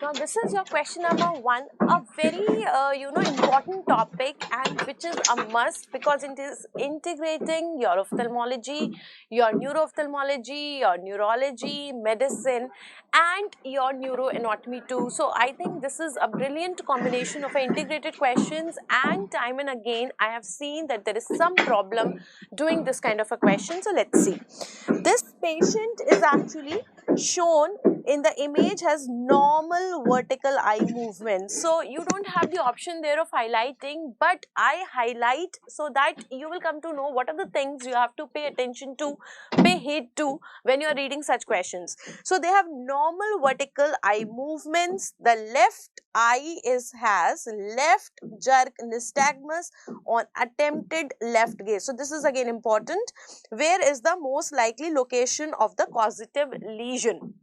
Now, this is your question number one, a very important topic, and which is a must because it is integrating your ophthalmology, your neuro-ophthalmology, your neurology, medicine, and your neuroanatomy too. So, I think this is a brilliant combination of integrated questions, and time and again, I have seen that there is some problem doing this kind of a question. So, let's see. This patient is actually shown in the image has normal vertical eye movement. So you don't have the option there of highlighting, but I highlight so that you will come to know what are the things you have to pay attention to, pay heed to when you are reading such questions. So they have normal vertical eye movements. The left eye has left jerk nystagmus on attempted left gaze. So this is again important. Where is the most likely location of the causative lesion?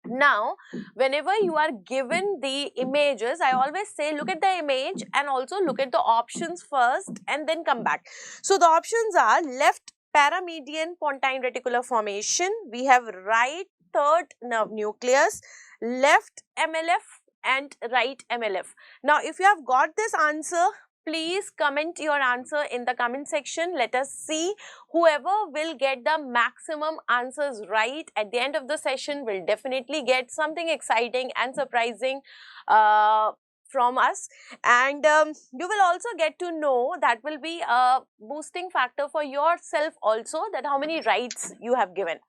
Now, whenever you are given the images, I always say look at the image and also look at the options first and then come back. So, the options are left paramedian pontine reticular formation, we have right third nerve nucleus, left MLF and right MLF. Now, if you have got this answer, please comment your answer in the comment section. Let us see whoever will get the maximum answers right at the end of the session will definitely get something exciting and surprising from us, and you will also get to know that will be a boosting factor for yourself also, that how many rights you have given.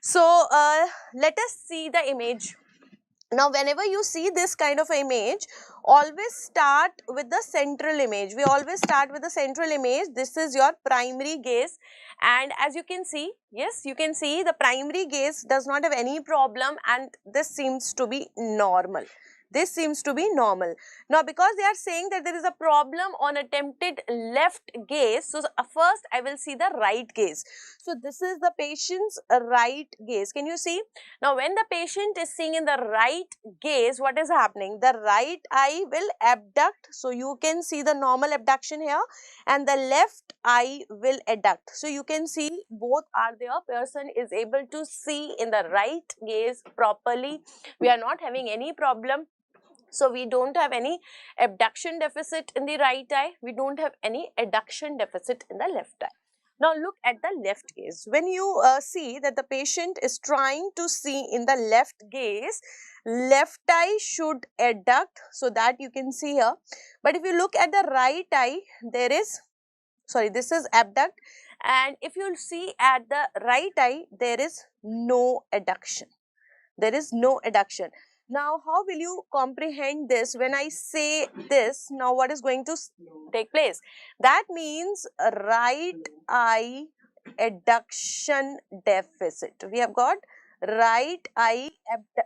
So let us see the image. Now, whenever you see this kind of image, always start with the central image. We always start with the central image. This is your primary gaze, and as you can see, yes, you can see the primary gaze does not have any problem, and this seems to be normal. This seems to be normal. Now, because they are saying that there is a problem on attempted left gaze, so first I will see the right gaze. So, this is the patient's right gaze. Can you see? Now, when the patient is seeing in the right gaze, what is happening? The right eye will abduct. So, you can see the normal abduction here, and the left eye will adduct. So, you can see both are there. Person is able to see in the right gaze properly. We are not having any problem. So, we don't have any abduction deficit in the right eye. We don't have any adduction deficit in the left eye. Now, look at the left gaze. When you see that the patient is trying to see in the left gaze, left eye should adduct, so that you can see here. But if you look at the right eye, there is, sorry, this is abduct, and if you see at the right eye, there is no adduction. There is no adduction. Now, how will you comprehend this when I say this? Now, what is going to take place? That means right eye adduction deficit. We have got right eye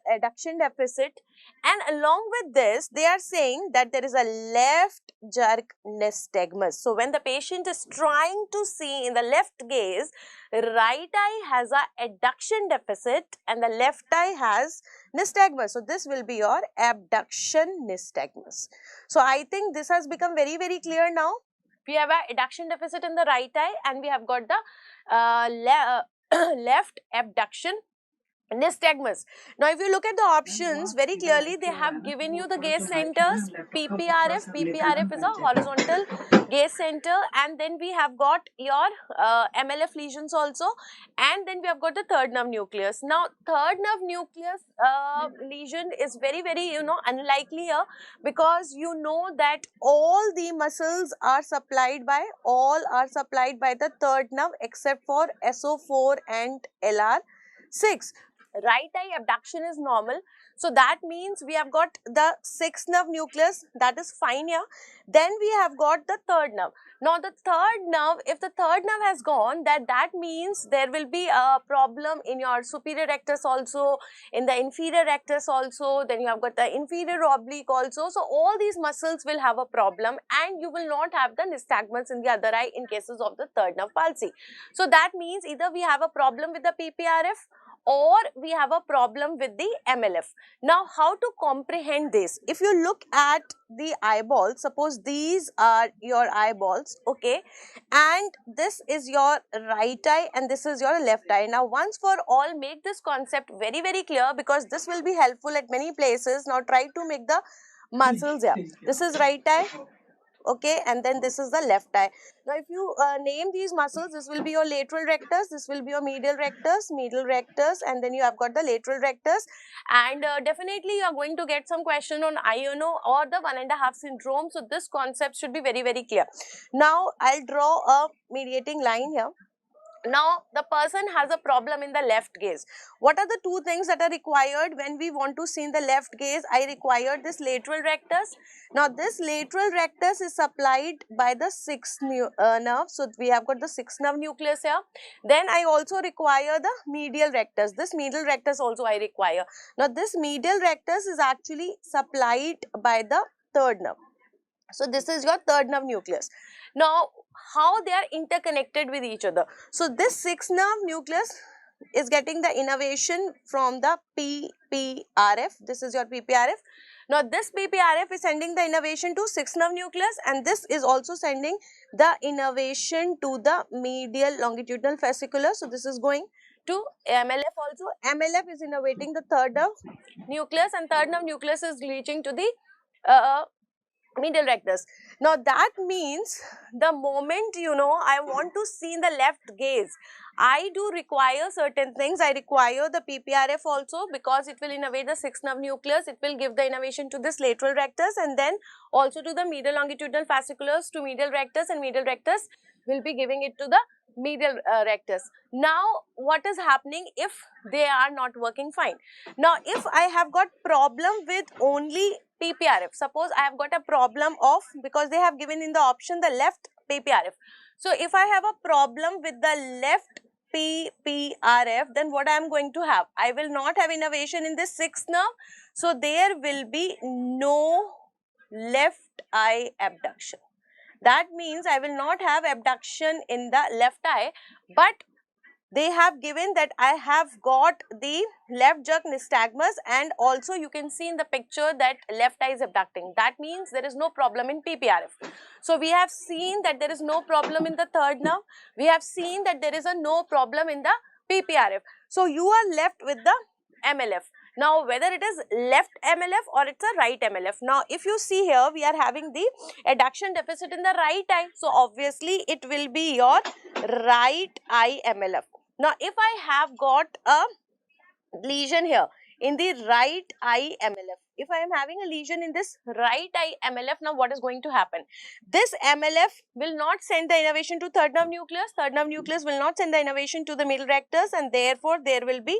adduction deficit, and along with this, they are saying that there is a left jerk nystagmus. So, when the patient is trying to see in the left gaze, right eye has a adduction deficit and the left eye has nystagmus. So, this will be your abduction nystagmus. So, I think this has become very, very clear now. We have a adduction deficit in the right eye and we have got the left abduction nystagmus. Now, if you look at the options very clearly, they have given you the gaze centers, PPRF. PPRF is a horizontal gaze center, and then we have got your MLF lesions also, and then we have got the third nerve nucleus. Now, third nerve nucleus lesion is very, very, unlikely here, because you know that all the muscles are supplied by, the third nerve except for SO4 and LR6. Right eye abduction is normal. So, that means we have got the sixth nerve nucleus, that is fine here. Then we have got the third nerve. Now, the third nerve, if the third nerve has gone, that means there will be a problem in your superior rectus also, in the inferior rectus also, then you have got the inferior oblique also. So, all these muscles will have a problem and you will not have the nystagmus in the other eye in cases of the third nerve palsy. So, that means either we have a problem with the PPRF or we have a problem with the MLF. Now, how to comprehend this? If you look at the eyeballs, suppose these are your eyeballs, okay, and this is your right eye and this is your left eye. Now, once for all, make this concept very, very clear, because this will be helpful at many places. Now, try to make the muscles here. This is right eye, okay, and then this is the left eye. Now, if you name these muscles, this will be your lateral rectus, this will be your medial rectus, and then you have got the lateral rectus. And definitely you are going to get some question on INO or the 1.5 syndrome. So this concept should be very, very clear. Now, I'll draw a mediating line here. Now, the person has a problem in the left gaze. What are the two things that are required when we want to see in the left gaze? I require this lateral rectus. Now, this lateral rectus is supplied by the 6th nerve. So, we have got the 6th nerve nucleus here. Then, I also require the medial rectus. This medial rectus also I require. Now, this medial rectus is actually supplied by the 3rd nerve. So, this is your 3rd nerve nucleus. Now, how they are interconnected with each other? So, this 6th nerve nucleus is getting the innervation from the PPRF. This is your PPRF. Now, this PPRF is sending the innervation to 6th nerve nucleus, and this is also sending the innervation to the medial longitudinal fasciculus. So, this is going to MLF also. MLF is innervating the 3rd nerve nucleus, and 3rd nerve nucleus is reaching to the medial rectus. Now, that means the moment, I want to see in the left gaze, I do require certain things. I require the PPRF also, because it will innervate the 6th nerve nucleus. It will give the innervation to this lateral rectus, and then also to the medial longitudinal fasciculus, to medial rectus, and medial rectus will be giving it to the medial rectus. Now, what is happening if they are not working fine? Now, if I have got problem with only PPRF, suppose I have got a problem of, because they have given in the option the left PPRF. So, if I have a problem with the left PPRF, then what I am going to have? I will not have innervation in this 6th nerve. So, there will be no left eye abduction. That means I will not have abduction in the left eye, but they have given that I have got the left jerk nystagmus, and also you can see in the picture that left eye is abducting. That means there is no problem in PPRF. So, we have seen that there is no problem in the 3rd nerve. We have seen that there is a no problem in the PPRF. So, you are left with the MLF. Now, whether it is left MLF or it's a right MLF. Now, if you see here, we are having the adduction deficit in the right eye. So, obviously, it will be your right eye MLF. Now, if I have got a lesion here in the right eye MLF, if I am having a lesion in this right eye MLF, now what is going to happen? This MLF will not send the innervation to 3rd nerve nucleus. 3rd nerve nucleus will not send the innervation to the medial rectus, and therefore, there will be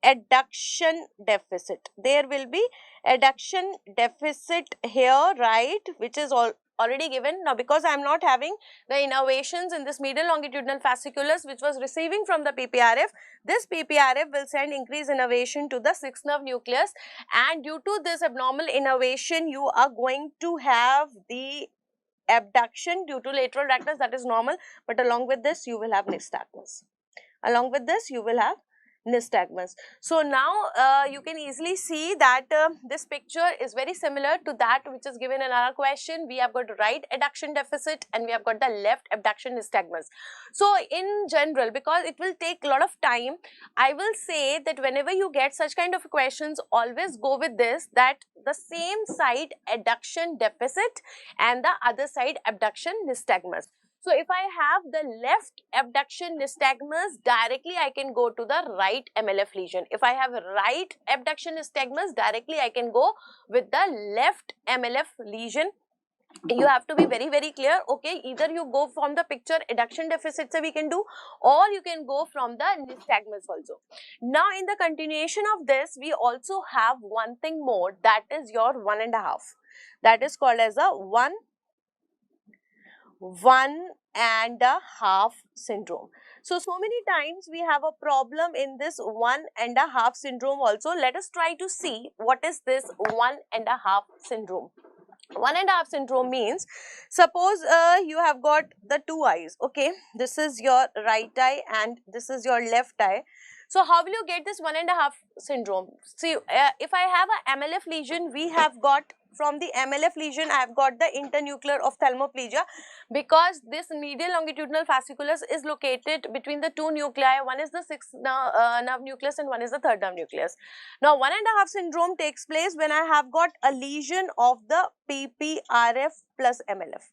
adduction deficit. There will be adduction deficit here, right, which is already given. Now, because I am not having the innervations in this medial longitudinal fasciculus which was receiving from the PPRF, this PPRF will send increased innervation to the 6th nerve nucleus, and due to this abnormal innervation, you are going to have the abduction due to lateral rectus. That is normal, but along with this, you will have nystagmus. Along with this, you will have nystagmus. So, now you can easily see that this picture is very similar to that which is given in our question. We have got right adduction deficit and we have got the left abduction nystagmus. So, in general, because it will take a lot of time, I will say that whenever you get such kind of questions, always go with this, that the same side adduction deficit and the other side abduction nystagmus. So, if I have the left abduction nystagmus, directly I can go to the right MLF lesion. If I have right abduction nystagmus, directly I can go with the left MLF lesion. You have to be very, very clear, okay, either you go from the picture adduction deficit we can do, or you can go from the nystagmus also. Now, in the continuation of this, we also have one thing more, that is your 1.5. That is called as a 1.5 syndrome. So many times we have a problem in this 1.5 syndrome also. Let us try to see what is this 1.5 syndrome. 1.5 syndrome means, suppose you have got the two eyes, okay, this is your right eye and this is your left eye. So how will you get this 1.5 syndrome? See, if I have a MLF lesion, we have got from the MLF lesion, I have got the internuclear ophthalmoplegia, because this medial longitudinal fasciculus is located between the two nuclei. One is the sixth nerve nucleus and one is the third nerve nucleus. Now, 1.5 syndrome takes place when I have got a lesion of the PPRF plus MLF.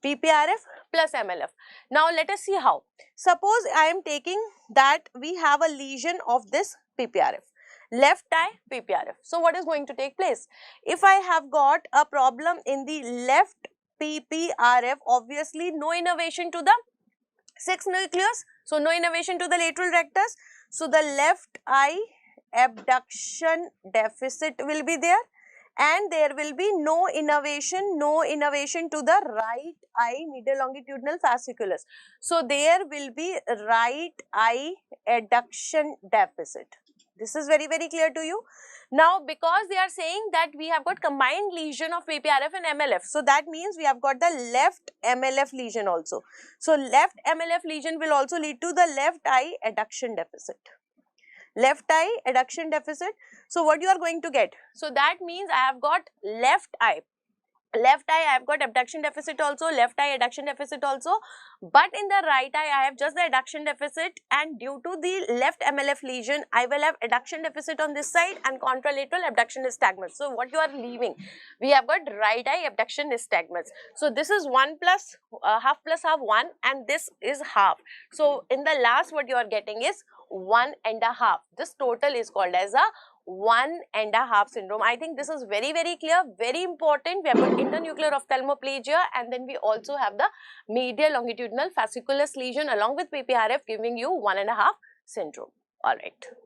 PPRF plus MLF. Now, let us see how. Suppose I am taking that we have a lesion of this PPRF. Left eye PPRF. So, what is going to take place? If I have got a problem in the left PPRF, obviously no innervation to the sixth nucleus. So, no innervation to the lateral rectus. So, the left eye abduction deficit will be there, and there will be no innervation to the right eye medial longitudinal fasciculus. So, there will be right eye adduction deficit. This is very, very clear to you. Now, because they are saying that we have got combined lesion of PPRF and MLF, so that means we have got the left MLF lesion also. So, left MLF lesion will also lead to the left eye adduction deficit. Left eye adduction deficit. So, what you are going to get? So, that means I have got left eye I have got abduction deficit also, left eye adduction deficit also, but in the right eye I have just the adduction deficit, and due to the left MLF lesion I will have adduction deficit on this side and contralateral abduction nystagmus. So, what you are leaving? We have got right eye abduction nystagmus. So, this is 1 plus half plus half 1, and this is half. So, in the last what you are getting is 1.5. This total is called as a 1.5 syndrome. I think this is very, very clear, very important. We have got internuclear ophthalmoplegia, and then we also have the medial longitudinal fasciculus lesion along with PPRF, giving you 1.5 syndrome. All right.